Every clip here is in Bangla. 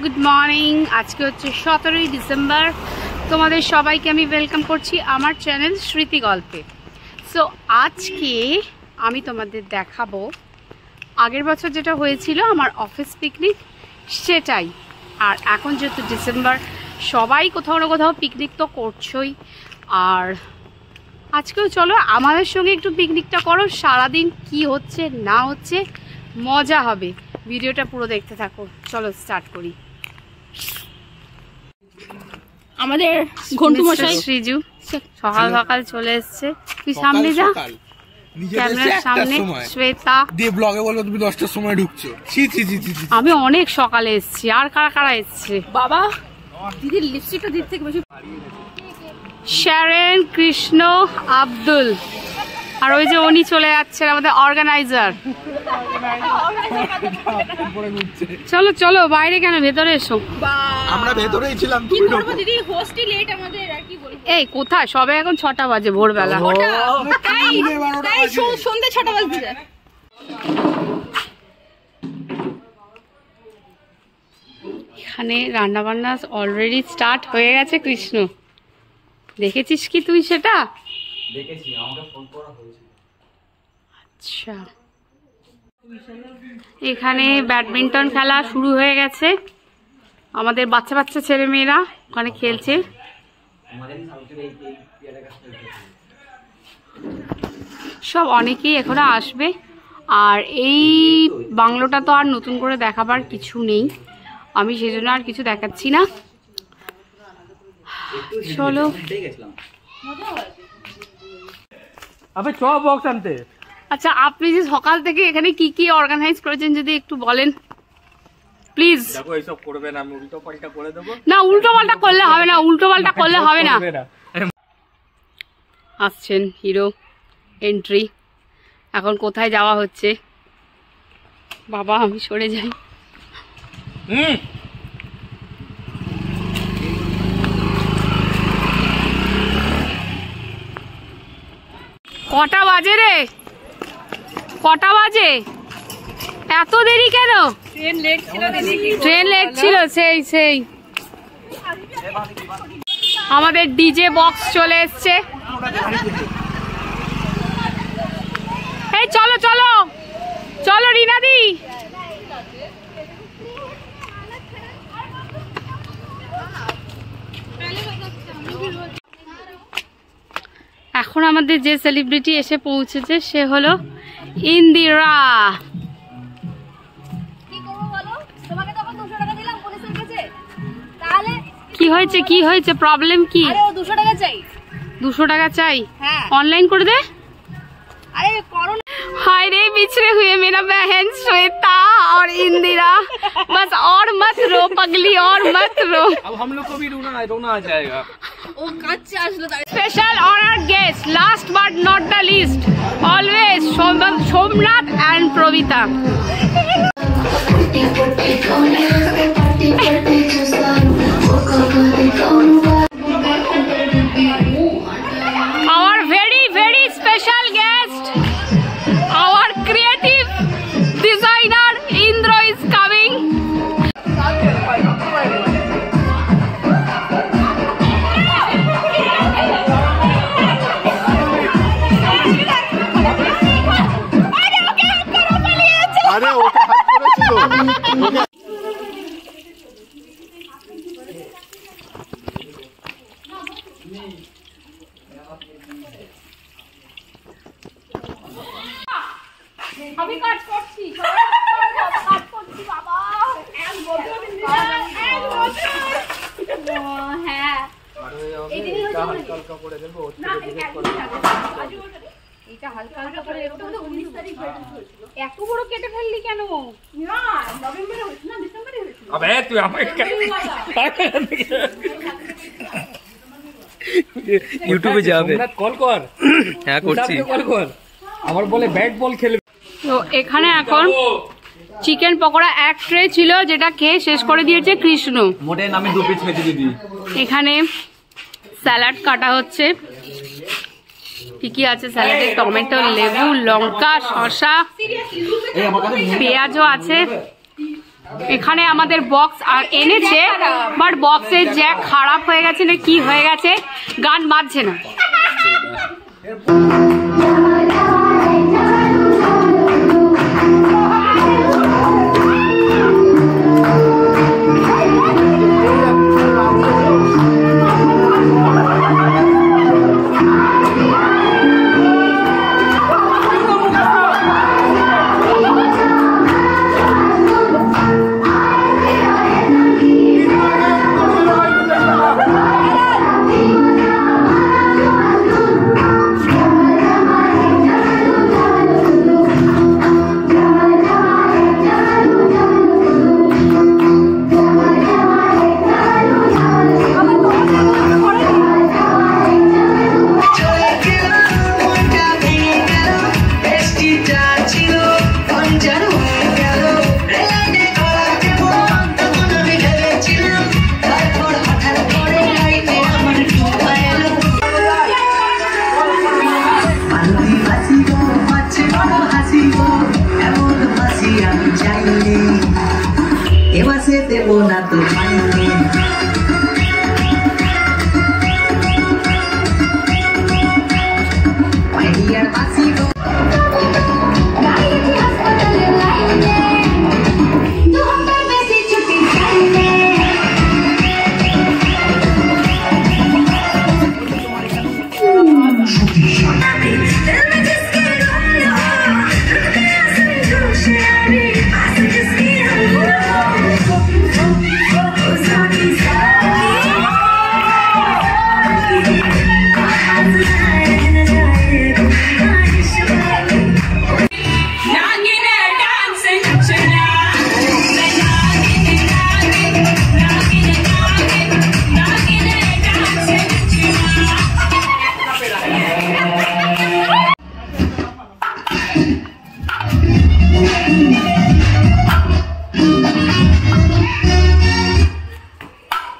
Good morning. আজকে হচ্ছে 17ই ডিসেম্বর। তোমাদের সবাইকে আমি ওয়েলকাম করছি আমার চ্যানেল স্মৃতি গল্পে। সো আজকে আমি তোমাদের দেখাবো আগের বছর যেটা হয়েছিল আমার অফিস পিকনিক, সেটাই। আর এখন যেহেতু ডিসেম্বর, সবাই কোথাও না কোথাও পিকনিক তো করছোই। আর আজকেও চলো আমাদের সঙ্গে একটু পিকনিকটা করো। সারাদিন কি হচ্ছে না হচ্ছে মজা হবে, ভিডিওটা পুরো দেখতে থাকো। চলো স্টার্ট করি। আমাদের ঘন্টু মশাই শ্রীজু সকাল সকাল চলে এসছে। তুই সামনে যা, ক্যামেরার সামনে। শ্বেতা দিয়ে ব্লগে বলবো তুমি 10টার সময় ঢুকছো। আমি অনেক সকালে এসছি। আর কারা কারা এসছে? বাবা দিদির লিপস্টিকটা দিক থেকে বেশি। শ্যারেন, কৃষ্ণ, আব্দুল, আর ওই যে উনি চলে যাচ্ছেন আমাদের অর্গানাইজার। চলো চলো বাইরে, কেন ভেতরে এসো। আমরা ভেতরেই ছিলাম। কি করব দিদি, হোস্টই লেট আমাদের, আর কি বলবো। এই কোথায় সবে এখন 6টা বাজে ভোরবেলা। তাই সন্ধ্যে 6টা বাজে। এখানে রান্না বান্না অলরেডি স্টার্ট হয়ে গেছে। কৃষ্ণ, দেখেছিস কি তুই সেটা? দেখেছি, আমাকে ফোন করা হয়েছিল। আচ্ছা, এখানে ব্যাডমিন্টন খেলা শুরু হয়ে গেছে। আমাদের বাচ্চা বাচ্চা ছেলে মেয়েরা ওখানে খেলছে। সব অনেকেই এখনো আসবে। আর এই বাংলোটা তো আর নতুন করে দেখাবার কিছু নেই, আমি সেজন্য আর কিছু দেখাচ্ছি না। চলো আবে চ বক্স আনতে। আচ্ছা, আপনি যে সকাল থেকে এখানে কি কি অর্গানাইজ করেছেন যদি একটু বলেন প্লিজ। দেখো এইসব করবেন, আমি উল্টো পাল্টা করে দেব। না, উল্টো পাল্টা করলে হবে না, উল্টো পাল্টা করলে হবে না। আসছেন হিরো এন্ট্রি। এখন কোথায় যাওয়া হচ্ছে? বাবা আমি সরে যাই। কটা বাজে রে? কটা বাজে? এত দেরি কেন? ট্রেন লেট ছিল। সেই আমাদের ডিজে বক্স চলে এসছে। এই চলো চলো চলো রিনাদি। এখন আমাদের যে সেলিব্রিটি এসে পৌঁছেছে সে হলো ইন্দিরা। কি হয়েছে কি হয়েছে, প্রবলেম কি? 200 টাকা চাই। 200 টাকা চাই? হ্যাঁ ऑनलाइन कर दे। अरे करो ना। हाय रे बिछड़े हुए मेरा बहन श्वेता और इंदिरा। बस और मत रो पगली, और मत रो। अब हम लोग को भी रोना आ जाएगा। ओ कच्चे আসলো তাই। Special honored guest, last but not the least, always Somnath and Provita. Our very very special guest, our creative designer Indra is coming. আরে ওকে হাত করেছিল। আমি কাজ করছি বাবা। এক বছর হ্যাঁ, এটা হালকা করে দেবো। এটা হালকা হালকা করে দেবো। 19 তারিখ এত বড় কেটে ফেললি কেন? না নভেম্বরে হয়েছিল না ডিসেম্বরে হয়েছিল। আবে তুই আমাকে ইউটিউবে যাবে। কল কর। হ্যাঁ করছি। কল কর। আমার বলে ব্যাট বল খেলবে। তো এখানে এখন চিকেন পকোড়া এক ট্রে ছিল, যেটা খেয়ে শেষ করে দিয়েছে কৃষ্ণ। মোটে আমি 2 পিস খেতে দিদি। এখানে স্যালাড কাটা হচ্ছে। কি কি আছে স্যালাডে? টমেটো, লেবু, লঙ্কা, শসা, পেঁয়াজও আছে। এখানে আমাদের বক্স আর এনেছে, বাট বক্সের জ্যাক খারাপ হয়ে গেছে না কি হয়ে গেছে, গান বাজছে না।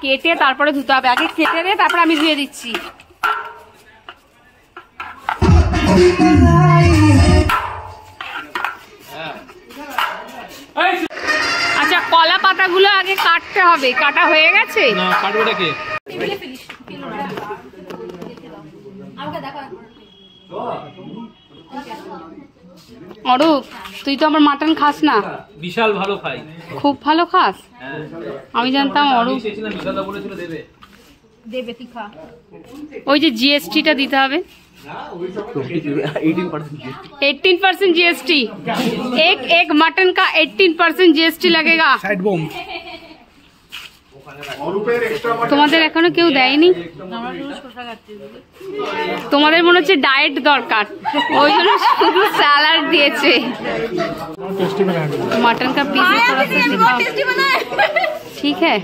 কেটে তারপরে ধুতে হবে, আগে কেটে দে তারপরে আমি ধুয়ে দিচ্ছি। আচ্ছা কলা পাতাগুলো আগে কাটতে হবে, কাটা হয়ে গেছে না কাটবোটা কে? অরূপ তুই তো আমার মাটন খাস না। বিশাল ভালো খাই। খুব ভালো খাস? আমি জানতাম অরূপ দেবে তিখা। ওই যে জিএসটিটা দিতে হবে 18% जीएसटी, एक मटन का 18% जीएसटी लगेगा। তোমাদের এখনো কেউ দেয়নি? তোমাদের মনে হচ্ছে ডায়েট দরকার, ওই জন্য শুধু স্যালাড দিয়েছে। मटन का पीस थोड़ा सा ठीक है।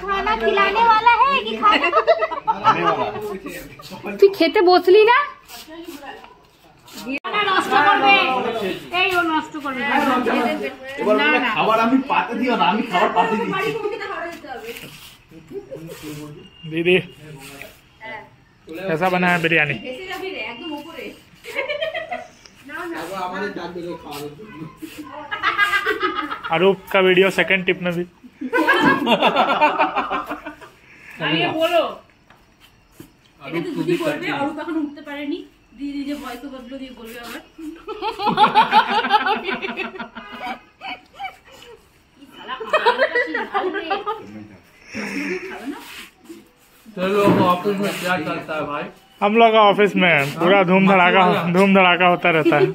खाना खिलाने वाला है कि खाना তুই খেতে বসলি না? নষ্ট করবে, এই ও নষ্ট করবে। খাবার আমি পাতে দিও না, আমি খাবার পাতে দিচ্ছি। दीदी कैसा बना है बिरयानी? आरूप का वीडियो सेकंड टिप में भी বলো দিদি করবে, অরূপ এখন উঠতে পারেনি, দিদি যে ভয়েস ওভার দিয়ে বলবে আবার। चलो ऑफिस में क्या चलता है भाई? हम लोग का ऑफिस में पूरा धूम धड़ाका होता रहता है।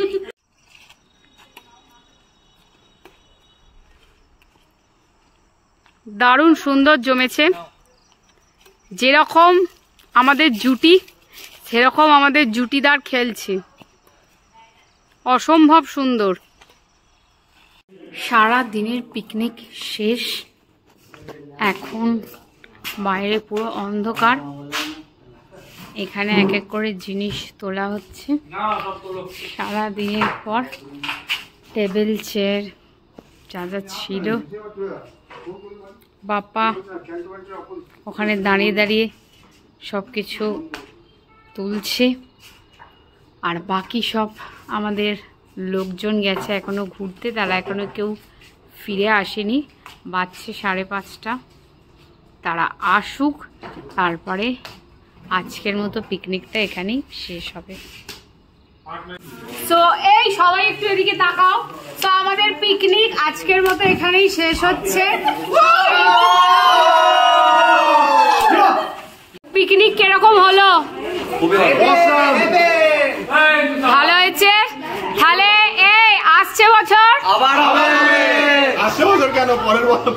দারুণ সুন্দর জমেছে, যেরকম আমাদের জুটি সেরকম আমাদের জুটিদার খেলছে, অসম্ভব সুন্দর। সারা দিনের পিকনিক শেষ, এখন বাইরে পুরো অন্ধকার, এখানে এক এক করে জিনিস তোলা হচ্ছে। সারা দিনের পর টেবিল চেয়ার যা যা ছিল বাপ্পা ওখানে দাঁড়িয়ে দাঁড়িয়ে সব কিছু তুলছে, আর বাকি সব আমাদের লোকজন গেছে এখনো ঘুরতে, তারা এখনো কেউ ফিরে আসেনি, বাজছে 5:30। তারা আসুক, তারপরে আজকের মতো পিকনিকটা এখানেই শেষ হবে। তো এই সবাই একটু এদিকে তাকাও। তো আমাদের পিকনিক আজকের মতো এখানেই শেষ হচ্ছে। পিকনিক কিরকম হলো? ভালো হয়েছে। তাহলে এই আসছে বছর আবার হবে। আসছে বছর কেন,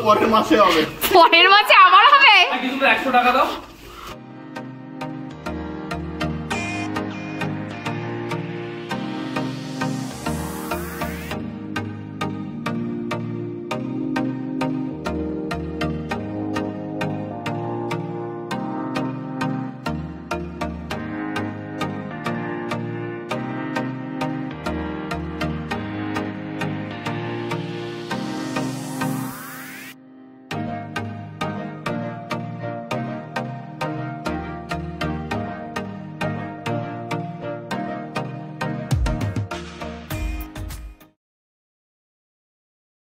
পরের মাসে হবে। পরের মাসে আবার হবে। 100 টাকা দাও।